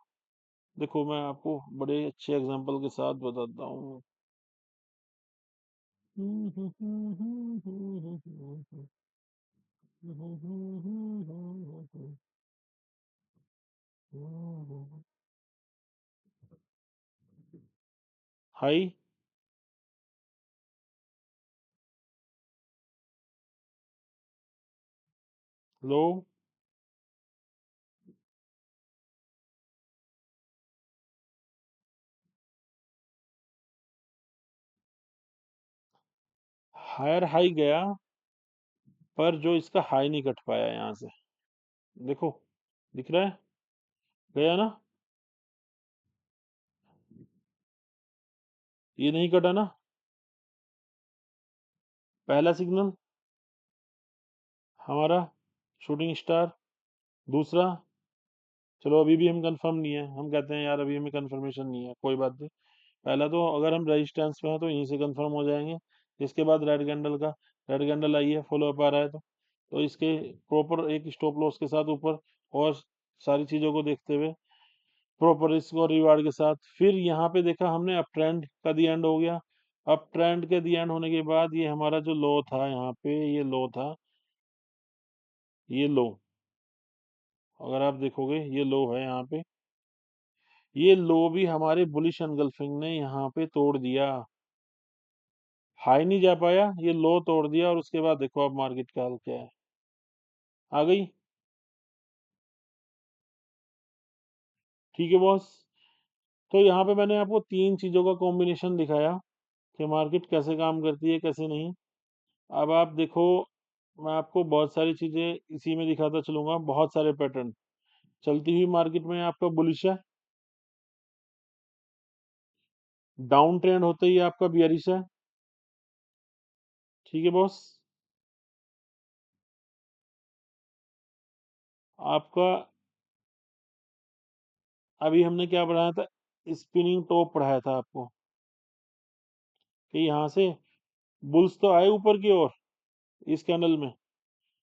देखो मैं आपको बड़े अच्छे एग्जांपल के साथ बताता हूँ। हाई, लो, हायर हाई गया, पर जो इसका हाई नहीं कट पाया यहाँ से। देखो दिख रहा है, गया ना, ये नहीं कटा ना, पहला सिग्नल हमारा शूटिंग स्टार। दूसरा, चलो अभी भी हम कंफर्म नहीं है, हम कहते हैं यार अभी हमें कंफर्मेशन नहीं है, कोई बात नहीं। पहला तो अगर हम रेजिस्टेंस में है तो यहीं से कंफर्म हो जाएंगे। इसके बाद रेड कैंडल का, रेड कैंडल आई है, फॉलो अप आ रहा है, तो इसके प्रॉपर एक स्टॉप लॉस के साथ ऊपर, और सारी चीजों को देखते हुए प्रॉपर रिस्क और रिवार्ड के साथ, फिर यहाँ पे देखा हमने अप ट्रेंड का दी एंड हो गया। अप ट्रेंड के दी एंड होने के बाद ये हमारा जो लो था यहाँ पे, ये लो था, ये लो, अगर आप देखोगे ये लो है यहाँ पे, ये लो भी हमारे बुलिश एनगल्फिंग ने यहाँ पे तोड़ दिया। हाई नहीं जा पाया, ये लो तोड़ दिया, और उसके बाद देखो अब मार्केट का हाल क्या है, आ गई। ठीक है बॉस, तो यहाँ पे मैंने आपको 3 चीजों का कॉम्बिनेशन दिखाया कि मार्केट कैसे काम करती है कैसे नहीं। अब आप देखो, मैं आपको बहुत सारी चीजें इसी में दिखाता चलूंगा, बहुत सारे पैटर्न। चलती हुई मार्केट में आपका बुलिश है, डाउन ट्रेंड होते ही आपका बियरिश है। ठीक है बॉस, आपका अभी हमने क्या पढ़ाया था, स्पिनिंग टॉप पढ़ाया था आपको, कि यहाँ से बुल्स तो आए ऊपर की ओर इस कैंडल में,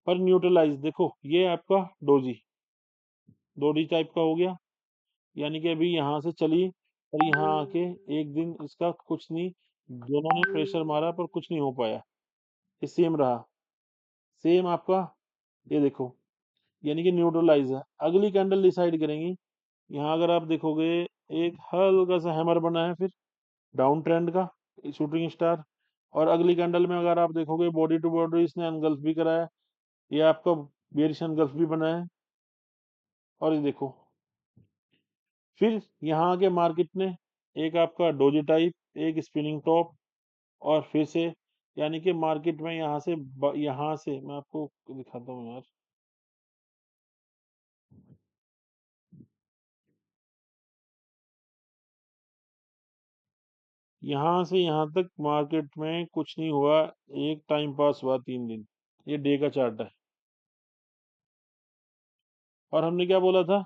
पर न्यूट्रलाइज, देखो ये आपका डोजी, डोजी टाइप का हो गया। यानी कि अभी यहाँ से चली और यहाँ आके एक दिन इसका कुछ नहीं, दोनों ने प्रेशर मारा पर कुछ नहीं हो पाया, ये सेम रहा। सेम आपका ये देखो, यानी कि न्यूट्रलाइज है। अगली कैंडल डिसाइड करेंगी। यहाँ अगर आप देखोगे एक हल्का सा हैमर बना है, फिर डाउन ट्रेंड का शूटिंग स्टार। और अगली कैंडल में अगर आप देखोगे बॉडी टू बॉडी इसने अनगल्फ भी कराया, ये आपका बेरिश अनगल्फ भी बना है। और ये देखो, फिर यहाँ आके मार्केट ने एक आपका डोजी टाइप, एक स्पिनिंग टॉप, और फिर से, यानी कि मार्केट में यहाँ से मैं आपको दिखाता हूँ यार। यहाँ से यहाँ तक मार्केट में कुछ नहीं हुआ, एक टाइम पास हुआ 3 दिन। ये डे का चार्ट है। और हमने क्या बोला था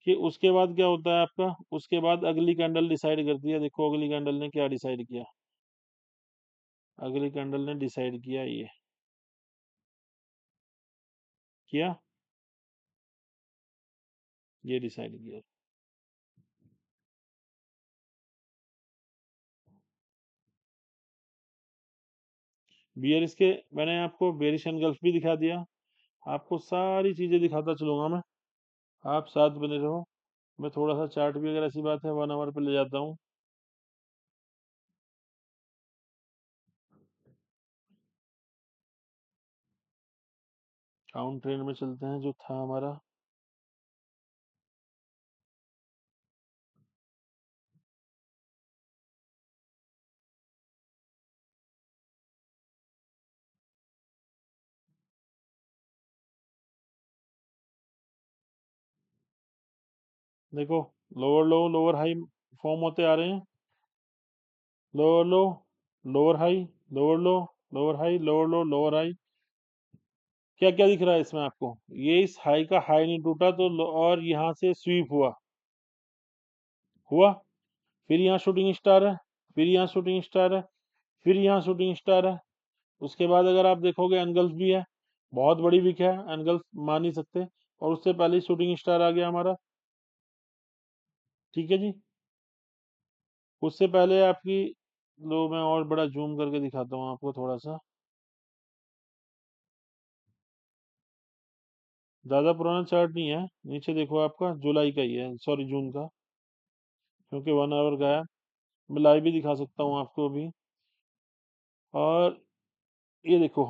कि उसके बाद क्या होता है आपका, उसके बाद अगली कैंडल डिसाइड करती है। देखो अगली कैंडल ने क्या डिसाइड किया। अगली कैंडल ने डिसाइड किया, ये किया, ये डिसाइड किया। बियरिश के, मैंने आपको बेरिश एंगल्फ भी दिखा दिया। आपको सारी चीजें दिखाता चलूंगा मैं, आप साथ बने रहो। मैं थोड़ा सा चार्ट भी, अगर ऐसी बात है, 1 आवर पे ले जाता हूँ। काउंट ट्रेंड में चलते हैं, जो था हमारा। देखो, लोअर लो लोअर हाई फॉर्म होते आ रहे हैं। लोअर लो, लोअर हाई, लोअर लो, लोअर हाई, लोअर लो, लोअर हाई। क्या क्या दिख रहा है इसमें आपको? ये इस हाई का हाई नहीं टूटा तो और यहाँ से स्वीप हुआ, हुआ। फिर यहाँ शूटिंग स्टार है, फिर यहाँ शूटिंग स्टार है, फिर यहाँ शूटिंग स्टार है। उसके बाद अगर आप देखोगे एनगल्फ भी है, बहुत बड़ी विक है, एनगल्फ मान नहीं सकते। और उससे पहले शूटिंग स्टार आ गया हमारा। ठीक है जी। उससे पहले आपकी, लो मैं और बड़ा जूम करके दिखाता हूँ आपको थोड़ा सा। ज्यादा पुराना चार्ट नहीं है, नीचे देखो आपका जुलाई का ही है, सॉरी जून का, क्योंकि 1 आवर का है। मैं लाइव भी दिखा सकता हूँ आपको अभी। और ये देखो,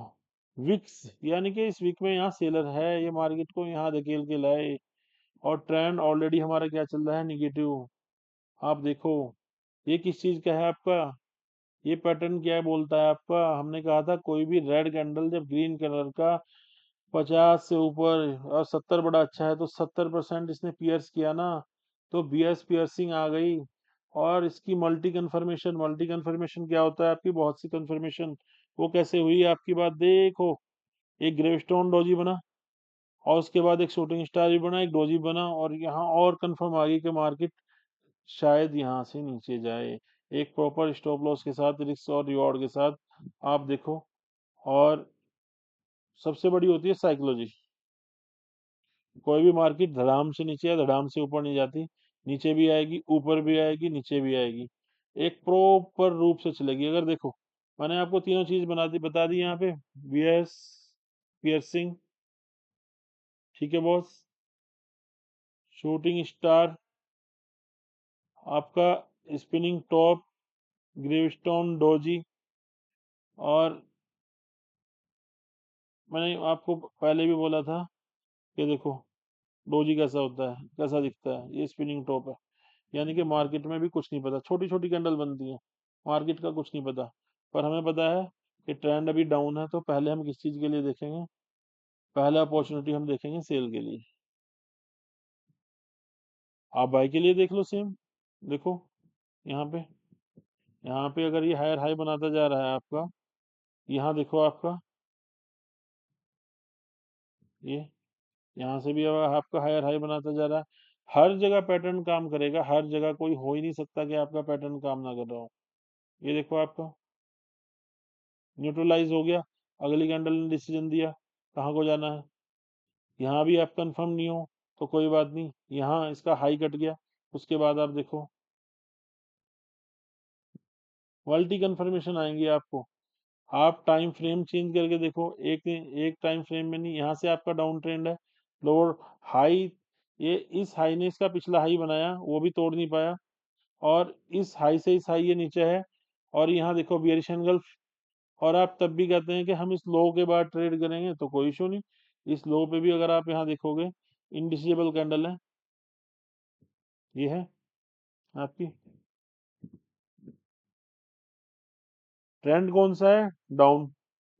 विक्स, यानी कि इस वीक में यहाँ सेलर है, ये मार्केट को यहाँ धकेल के लाए। और ट्रेंड ऑलरेडी हमारा क्या चल रहा है, निगेटिव। आप देखो, ये किस चीज का है आपका, ये पैटर्न क्या है बोलता है आपका। हमने कहा था कोई भी रेड कैंडल जब ग्रीन कलर का 50 से ऊपर और 70 बड़ा अच्छा है, तो 70% इसने पियर्स किया ना, तो बीएस पियर्सिंग आ गई। और इसकी मल्टी कन्फर्मेशन क्या होता है आपकी, बहुत सी कन्फर्मेशन। वो कैसे हुई आपकी बात देखो, एक ग्रेवस्टोन डोजी बना, और उसके बाद एक शूटिंग स्टार भी बना, एक डोजी बना, और यहाँ और कंफर्म आ गई कि मार्केट शायद यहाँ से नीचे जाए, एक प्रॉपर स्टॉप लॉस के साथ, रिस्क और रिवॉर्ड के साथ। आप देखो। और सबसे बड़ी होती है साइकोलॉजी। कोई भी मार्केट धड़ाम से नीचे या धड़ाम से ऊपर नहीं जाती, नीचे भी आएगी, ऊपर भी आएगी, नीचे भी आएगी, एक प्रॉपर रूप से चलेगी। अगर देखो, मैंने आपको तीनों चीज बता दी यहाँ पे। बीएस पियर्सिंग, ठीक है बॉस, शूटिंग स्टार, आपका स्पिनिंग टॉप, ग्रेवस्टोन डोजी। और मैंने आपको पहले भी बोला था कि देखो डोजी कैसा होता है, कैसा दिखता है, ये स्पिनिंग टॉप है। यानी कि मार्केट में भी कुछ नहीं पता, छोटी छोटी कैंडल बनती है, मार्केट का कुछ नहीं पता। पर हमें पता है कि ट्रेंड अभी डाउन है, तो पहले हम किस चीज के लिए देखेंगे, पहले अपॉर्चुनिटी हम देखेंगे सेल के लिए। आप बाई के लिए देख लो सेम। देखो यहाँ पे, यहाँ पे अगर ये हायर हाई बनाता जा रहा है आपका, यहाँ देखो आपका, ये यहाँ से भी अब आपका हायर हाई बनाता जा रहा है। हर जगह पैटर्न काम करेगा, हर जगह कोई हो ही नहीं सकता कि आपका पैटर्न काम ना कर रहा हो। ये देखो आपका न्यूट्रलाइज हो गया, अगली कैंडल ने डिसीजन दिया कहाँ को जाना है। यहाँ भी आप कंफर्म नहीं हो तो कोई बात नहीं, यहाँ इसका हाई कट गया। उसके बाद आप देखो, मल्टी कंफर्मेशन आएंगी आपको। आप टाइम फ्रेम चेंज करके देखो, एक एक टाइम फ्रेम में नहीं, यहाँ से आपका डाउन ट्रेंड है, लोअर हाई, ये इस हाई ने इसका पिछला हाई बनाया, वो भी तोड़ नहीं पाया, और इस हाई से इस हाई ये नीचे है, और यहाँ देखो बियरिश एंगल, और आप तब भी कहते हैं कि हम इस लो के बाद ट्रेड करेंगे, तो कोई इशू नहीं। इस लो पे भी अगर आप यहाँ देखोगे, इंडिसिबल कैंडल है, ये है आपकी। ट्रेंड कौन सा है? डाउन।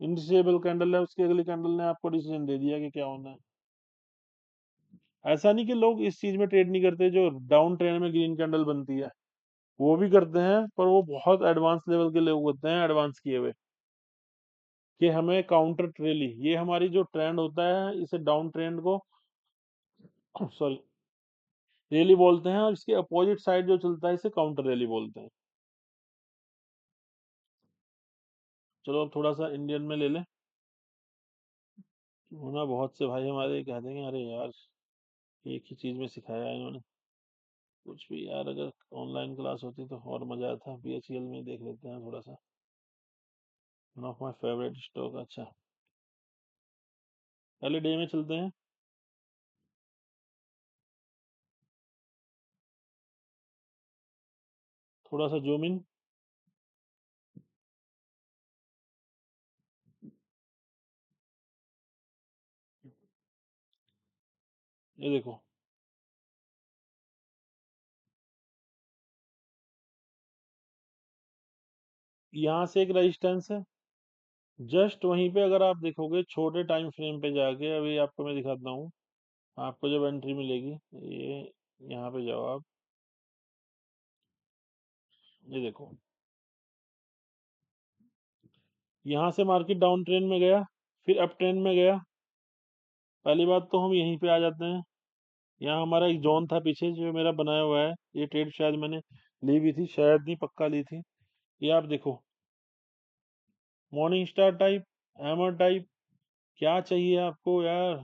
इंडिसेबल कैंडल है, उसकी अगली कैंडल ने आपको डिसीजन दे दिया कि क्या होना है। ऐसा नहीं कि लोग इस चीज में ट्रेड नहीं करते, जो डाउन ट्रेंड में ग्रीन कैंडल बनती है वो भी करते हैं, पर वो बहुत एडवांस लेवल के लोग होते हैं, एडवांस किए हुए, कि हमें काउंटर ट्रेली, ये हमारी जो ट्रेंड होता है इसे डाउन ट्रेंड को सॉरी रैली बोलते हैं, और इसके अपोजिट साइड जो चलता है इसे काउंटर रैली बोलते हैं। चलो अब थोड़ा सा इंडियन में ले लें, वरना बहुत से भाई हमारे कह देंगे अरे यार एक ही चीज में सिखाया है इन्होंने। कुछ भी यार, अगर ऑनलाइन क्लास होती तो और मजा आता। बीएचईएल में देख लेते हैं थोड़ा सा, one of my favourite stock. अच्छा, पहले डे में चलते हैं। थोड़ा सा जूम इन, ये देखो, यहाँ से एक रेजिस्टेंस है, जस्ट वहीं पे अगर आप देखोगे छोटे टाइम फ्रेम पे जाके, अभी आपको मैं दिखाता हूँ, आपको जब एंट्री मिलेगी, ये यहाँ पे जाओ आप, ये देखो, यहाँ से मार्केट डाउन ट्रेंड में गया, फिर अप ट्रेंड में गया। पहली बात तो हम यहीं पे आ जाते हैं, यहाँ हमारा एक जोन था पीछे जो मेरा बनाया हुआ है, ये ट्रेड शायद मैंने ली भी थी, शायद नहीं पक्का ली थी। ये आप देखो, morning star type, hammer type, क्या चाहिए आपको यार?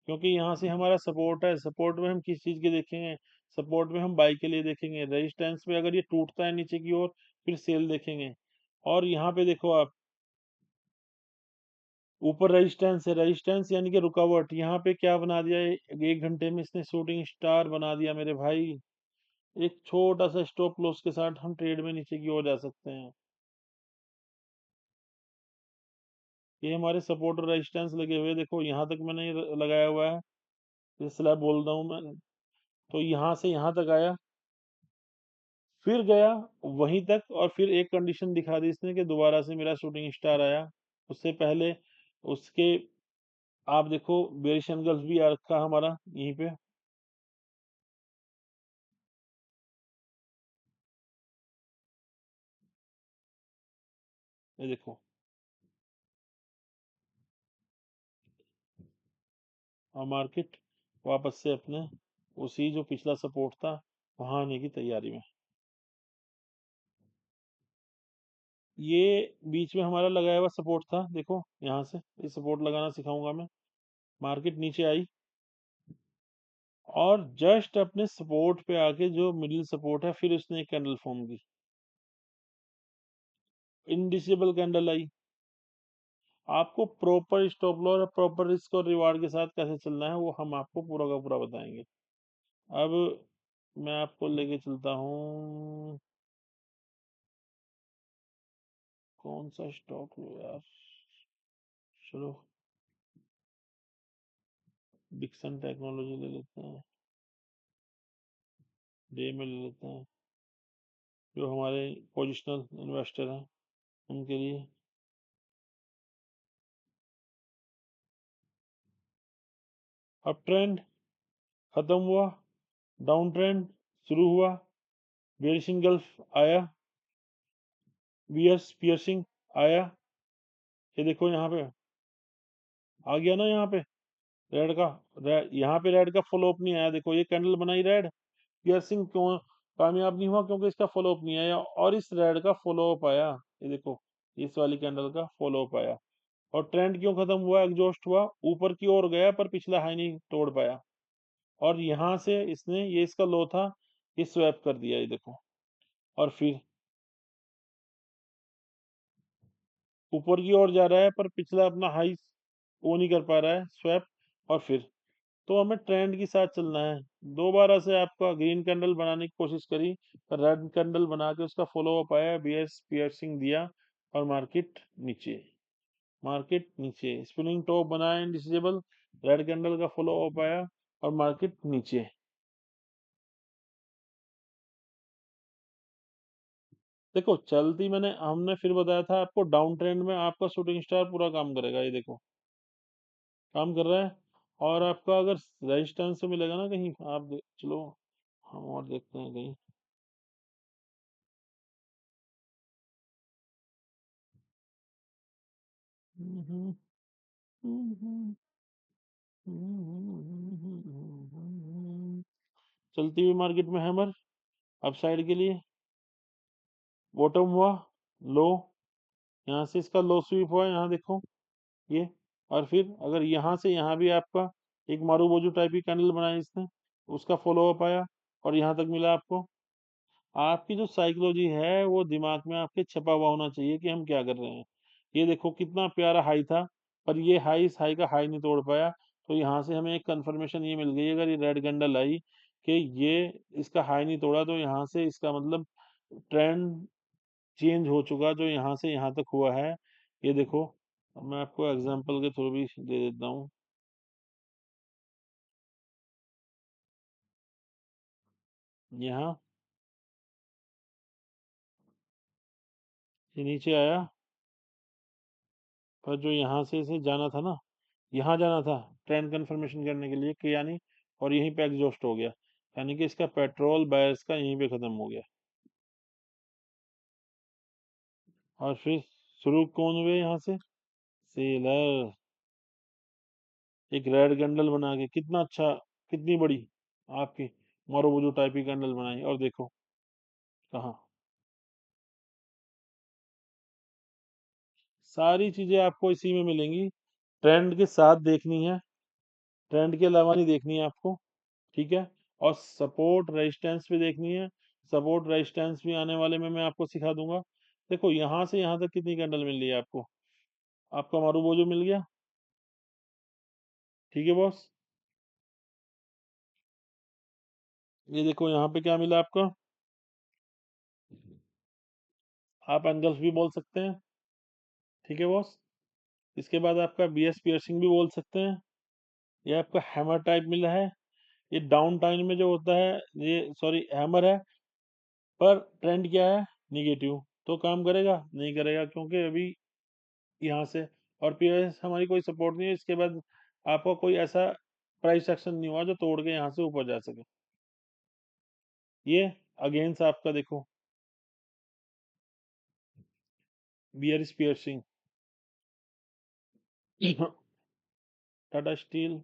क्योंकि यहाँ से हमारा सपोर्ट है, सपोर्ट में हम किस चीज के देखेंगे? सपोर्ट में हम बाई के लिए देखेंगे, रेजिस्टेंस पे अगर ये टूटता है नीचे की ओर, फिर सेल देखेंगे। और यहाँ पे देखो आप, ऊपर रेजिस्टेंस है, रेजिस्टेंस यानी कि रुकावट, यहाँ पे क्या बना दिया है, 1 घंटे में इसने शूटिंग स्टार बना दिया मेरे भाई। एक छोटा सा स्टॉप लॉस के साथ हम ट्रेड में नीचे की ओर जा सकते हैं। ये हमारे सपोर्ट और रेजिस्टेंस लगे हुए हैं, देखो यहाँ तक मैंने ये लगाया हुआ है, ये स्लैब बोल रहा हूँ मैं, तो यहाँ से यहाँ तक आया, फिर गया वहीं तक, और फिर एक कंडीशन दिखा दी इसने कि दोबारा से मेरा शूटिंग स्टार आया। उससे पहले उसके, आप देखो बेरिश एंगल्स भी आ रखा हमारा यहीं पे, ये देखो, और मार्केट वापस से अपने उसी जो पिछला सपोर्ट था वहां आने की तैयारी में। ये बीच में हमारा लगाया हुआ सपोर्ट था, देखो यहाँ से ये सपोर्ट लगाना सिखाऊंगा मैं। मार्केट नीचे आई, और जस्ट अपने सपोर्ट पे आके जो मिडिल सपोर्ट है, फिर उसने एक कैंडल फॉर्म की, इनडिसेबल कैंडल आई। आपको प्रॉपर स्टॉप लॉस और प्रॉपर रिस्क और रिवार्ड के साथ कैसे चलना है वो हम आपको पूरा का पूरा बताएंगे। अब मैं आपको लेके चलता हूँ, कौन सा स्टॉक लो यार, चलो डिक्सन टेक्नोलॉजी ले लेते हैं, डे में ले लेते हैं, जो हमारे पोजिशनल इन्वेस्टर हैं उनके लिए। अप ट्रेंड खत्म हुआ, डाउन ट्रेंड शुरू हुआ, बेरिश गल्फ आया, बियर्स पियर्सिंग आया, ये देखो यहाँ पे आ गया ना, यहाँ पे रेड का, यहाँ पे रेड का फॉलो अप नहीं आया, देखो ये कैंडल बनाई रेड, पियर्सिंग क्यों कामयाब नहीं हुआ? क्योंकि इसका फॉलो अप नहीं आया, और इस रेड का फॉलो अप आया, ये देखो इस वाली कैंडल का फॉलो अप आया। और ट्रेंड क्यों खत्म हुआ, एग्जॉस्ट हुआ, ऊपर की ओर गया पर पिछला हाई नहीं तोड़ पाया, और यहाँ से इसने, ये इसका लो था, ये स्वैप कर दिया, ये देखो। और फिर ऊपर की ओर जा रहा है, पर पिछला अपना हाई वो नहीं कर पा रहा है स्वैप। और फिर तो हमें ट्रेंड के साथ चलना है। दोबारा से आपका ग्रीन कैंडल बनाने की कोशिश करी, पर रेड कैंडल बना के उसका फॉलो अप आया, बीएस पियर्सिंग दिया, और मार्केट नीचे स्पिनिंग टॉप बनाया इंडिसेबल, रेड कैंडल का फॉलो अप आया, और मार्केट नीचे। देखो चलती मैंने हमने फिर बताया था आपको, डाउन ट्रेंड में आपका शूटिंग स्टार पूरा काम करेगा, ये देखो काम कर रहा है। और आपका अगर रेजिस्टेंस मिलेगा ना कहीं, चलो हम और देखते हैं कहीं। हम्म, हम्म, चलती हुई मार्केट में हैमर अपसाइड के लिए, बॉटम हुआ, लो, यहाँ से इसका लो स्वीप हुआ, यहाँ देखो ये। और फिर अगर यहाँ से यहाँ भी आपका एक मारूबोजू टाइप की कैंडल बनाई इसने, उसका फॉलो अप आया, और यहाँ तक मिला आपको। आपकी जो साइकोलॉजी है वो दिमाग में आपके छपा हुआ होना चाहिए कि हम क्या कर रहे हैं। ये देखो कितना प्यारा हाई था, पर ये हाई इस हाई का हाई नहीं तोड़ पाया। तो यहाँ से हमें एक कंफर्मेशन ये मिल गई, अगर ये रेड कैंडल आई कि ये इसका हाई नहीं तोड़ा, तो यहाँ से इसका मतलब ट्रेंड चेंज हो चुका, जो यहाँ से यहाँ तक हुआ है। ये देखो, अब मैं आपको एग्जांपल के थ्रू भी दे देता हूँ। यहाँ ये नीचे आया, पर जो यहाँ से इसे जाना था ना, यहाँ जाना था ट्रेंड कंफर्मेशन करने के लिए कि यानी, और यहीं पे एग्जॉस्ट हो गया, यानी कि इसका पेट्रोल बायर्स का यहीं पे खत्म हो गया। और फिर शुरू कौन हुए यहाँ से? सेलर। एक रेड कैंडल बना के कितना अच्छा, कितनी बड़ी आपकी मारूबुजू टाइप की कैंडल बनाई, और देखो कहाँ। सारी चीजें आपको इसी में मिलेंगी, ट्रेंड के साथ देखनी है, ट्रेंड के अलावा नहीं देखनी है आपको। ठीक है। और सपोर्ट रेजिस्टेंस भी देखनी है, सपोर्ट रेजिस्टेंस भी आने वाले में मैं आपको सिखा दूंगा। देखो यहाँ से यहाँ तक कितनी कैंडल मिल रही है आपको, आपका मारूबोजो मिल गया। ठीक है बॉस। ये देखो यहाँ पे क्या मिला आपका, आप एंगल्स भी बोल सकते हैं। ठीक है बॉस। इसके बाद आपका बीएस पियर्सिंग भी बोल सकते हैं। ये आपका हैमर टाइप मिला है। ये डाउन टाइम में जो होता है, ये सॉरी हैमर है, पर ट्रेंड क्या है, निगेटिव। तो काम करेगा नहीं करेगा, क्योंकि अभी यहाँ से, और पीओएस हमारी कोई सपोर्ट नहीं है। इसके बाद आपका कोई ऐसा प्राइस एक्शन नहीं हुआ जो तोड़ के यहाँ से ऊपर जा सके। ये अगेंस्ट आपका देखो, bearish piercing, Tata steel,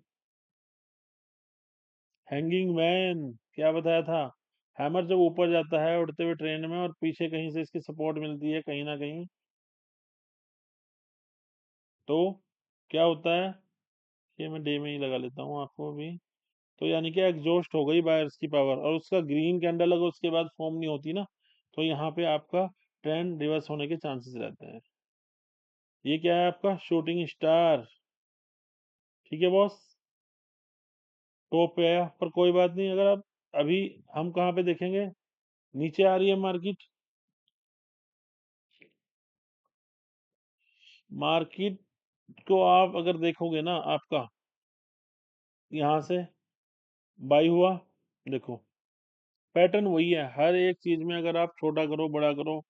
hanging man, क्या बताया था। हैमर जब ऊपर जाता है उड़ते हुए ट्रेन में, और पीछे कहीं से इसकी सपोर्ट मिलती है कहीं ना कहीं, तो क्या होता है, ये मैं डे में ही लगा लेता हूँ आपको अभी। तो यानी कि एग्जॉस्ट हो गई बायर्स की पावर, और उसका ग्रीन कैंडल अगर उसके बाद फॉर्म नहीं होती ना, तो यहाँ पे आपका ट्रेंड रिवर्स होने के चांसेस रहते हैं। ये क्या है आपका शूटिंग स्टार। ठीक है बॉस। टॉप पे आया, पर कोई बात नहीं, अगर आप अभी, हम कहाँ पे देखेंगे, नीचे आ रही है मार्केट। मार्केट को आप अगर देखोगे ना, आपका यहाँ से बाई हुआ, देखो पैटर्न वही है हर एक चीज में। अगर आप छोटा करो बड़ा करो,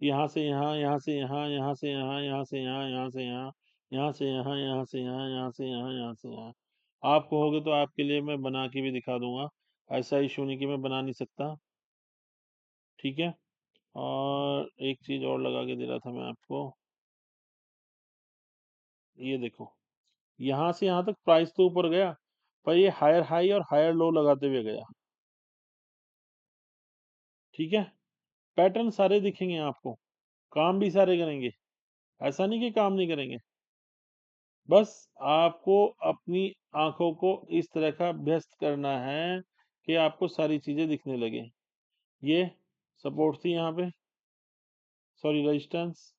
यहाँ से यहाँ, यहाँ से यहाँ, यहाँ से यहाँ, यहाँ से यहाँ, यहाँ से यहाँ, यहाँ से यहाँ, यहाँ से यहाँ, यहाँ से यहाँ, यहाँ से यहाँ, आप कहोगे तो आपके लिए मैं बना के भी दिखा दूंगा। ऐसा इशू नहीं कि मैं बना नहीं सकता। ठीक है। और एक चीज और लगा के दे रहा था मैं आपको, ये देखो यहाँ से यहाँ तक प्राइस तो ऊपर गया, पर ये हायर हाई और हायर लो लगाते हुए गया। ठीक है। पैटर्न सारे दिखेंगे आपको, काम भी सारे करेंगे, ऐसा नहीं कि काम नहीं करेंगे। बस आपको अपनी आंखों को इस तरह का अभ्यस्त करना है कि आपको सारी चीजें दिखने लगे। ये सपोर्ट थी यहाँ पे, सॉरी रेजिस्टेंस,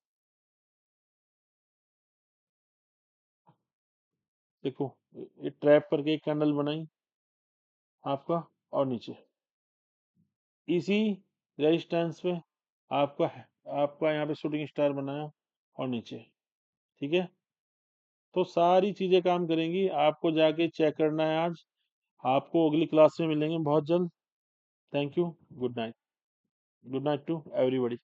देखो, ये ट्रैप करके एक कैंडल बनाई आपका, और नीचे इसी रेजिस्टेंस पे आपका आपका यहाँ पे शूटिंग स्टार बनाया, और नीचे, ठीक है। तो सारी चीजें काम करेंगी, आपको जाके चेक करना है आज। आपको अगली क्लास में मिलेंगे बहुत जल्द। Thank you. Good night. Good night to everybody.